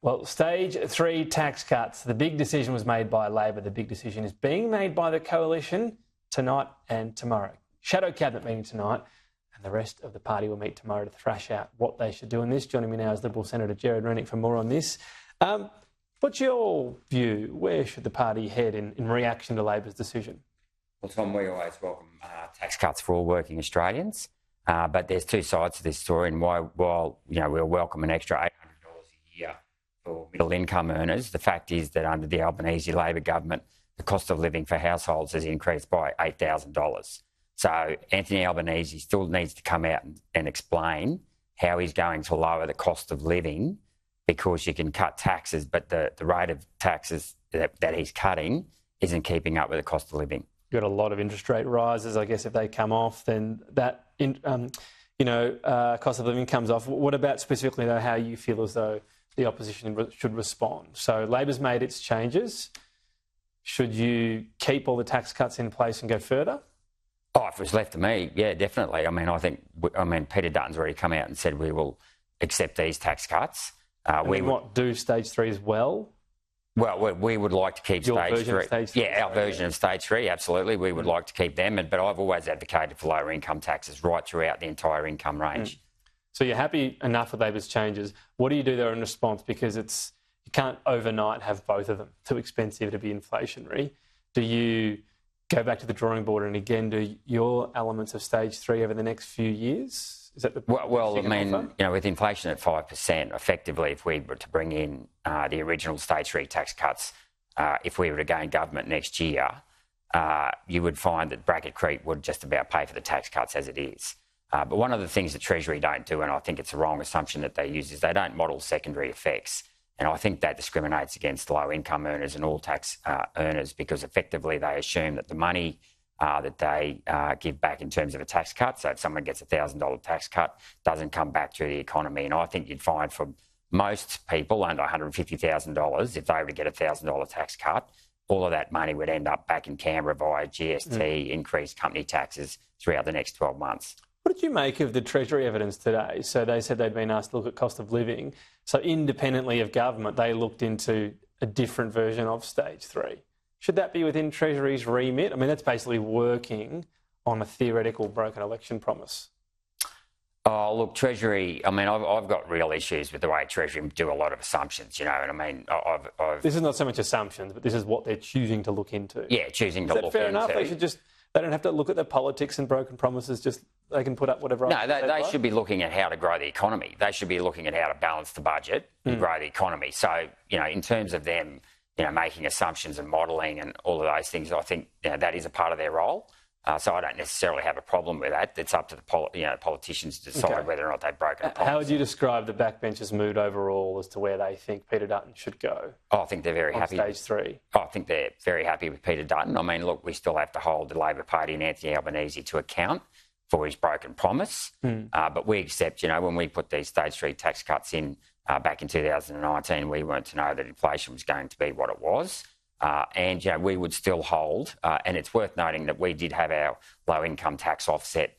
Well, stage 3 tax cuts. The big decision was made by Labor. The big decision is being made by the coalition tonight and tomorrow. Shadow cabinet meeting tonight, and the rest of the party will meet tomorrow to thrash out what they should do in this. Joining me now is Liberal Senator Gerard Rennick for more on this. What's your view? Where should the party head in reaction to Labor's decision? Well, Tom, we always welcome tax cuts for all working Australians, but there's two sides to this story. And while we'll welcome an extra $800 a year for middle-income earners, the fact is that under the Albanese Labor government, the cost of living for households has increased by $8,000. So Anthony Albanese still needs to come out and explain how he's going to lower the cost of living, because you can cut taxes, but the rate of taxes that he's cutting isn't keeping up with the cost of living. You've got a lot of interest rate rises. I guess if they come off, then that cost of living comes off. What about specifically, though, how you feel as though the opposition should respond? So Labor's made its changes. Should you keep all the tax cuts in place and go further? Oh, if it was left to me, yeah, definitely. I mean, Peter Dutton's already come out and said we will accept these tax cuts. Do stage 3 as well? Well, we would like to keep stage 3. Yeah, our version of stage 3, absolutely. We would like to keep them, but I've always advocated for lower income taxes right throughout the entire income range. So you're happy enough with Labor's changes. What do you do there in response? Because you can't overnight have both of them. Too expensive to be inflationary. Do you go back to the drawing board and again do your elements of stage 3 over the next few years? Is that the with inflation at 5%, effectively, if we were to bring in the original stage 3 tax cuts, if we were to gain government next year, you would find that bracket creep would just about pay for the tax cuts as it is. But one of the things the Treasury don't do, and I think it's a wrong assumption that they use, is they don't model secondary effects. And I think that discriminates against low-income earners and all tax earners, because effectively they assume that the money that they give back in terms of a tax cut, so if someone gets a $1,000 tax cut, doesn't come back through the economy. And I think you'd find for most people under $150,000, if they were to get a $1,000 tax cut, all of that money would end up back in Canberra via GST, increased company taxes throughout the next 12 months. What did you make of the Treasury evidence today? So they said they'd been asked to look at cost of living. So independently of government, they looked into a different version of stage 3. Should that be within Treasury's remit? I mean, that's basically working on a theoretical broken election promise. Oh, look, Treasury, I've got real issues with the way Treasury do a lot of assumptions, and This is not so much assumptions, but this is what they're choosing to look into. Yeah, choosing to look into. Is that fair enough? They don't have to look at the politics and broken promises, they can put up whatever... No, they should be looking at how to grow the economy. They should be looking at how to balance the budget and grow the economy. So, in terms of them, making assumptions and modelling and all of those things, I think that is a part of their role. So I don't necessarily have a problem with that. It's up to the politicians to decide whether or not they've broken a promise. How would you describe the backbenchers' mood overall as to where they think Peter Dutton should go? I think they're very happy. Stage 3. I think they're very happy with Peter Dutton. Look, we still have to hold the Labor Party and Anthony Albanese to account for his broken promise. But we accept, when we put these stage 3 tax cuts in back in 2019, we weren't to know that inflation was going to be what it was. And we would still hold, and it's worth noting that we did have our low-income tax offset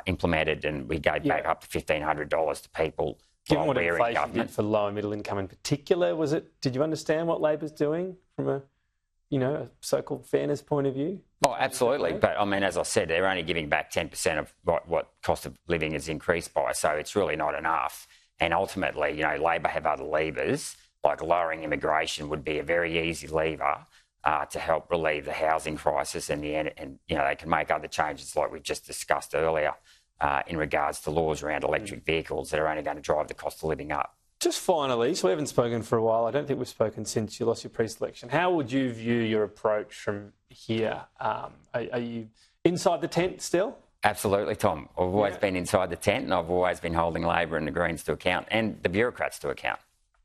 implemented, and we gave back up to $1,500 to people. Given what inflation did for low and middle income in particular, did you understand what Labor's doing from a so-called fairness point of view? Oh, absolutely. But as I said, they're only giving back 10% of what cost of living has increased by, so it's really not enough. And ultimately, Labor have other levers, like lowering immigration would be a very easy lever to help relieve the housing crisis, and they can make other changes like we just discussed earlier in regards to laws around electric vehicles that are only going to drive the cost of living up. Just finally, so we haven't spoken for a while. I don't think we've spoken since you lost your pre-selection. How would you view your approach from here? Are you inside the tent still? Absolutely, Tom. I've always been inside the tent, and I've always been holding Labor and the Greens to account, and the bureaucrats to account.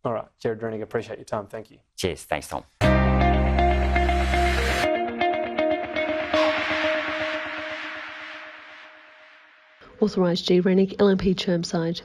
All right, Gerard Rennick, appreciate your time. Thank you. Cheers. Thanks, Tom. Authorised G. Rennick, LNP Chermside.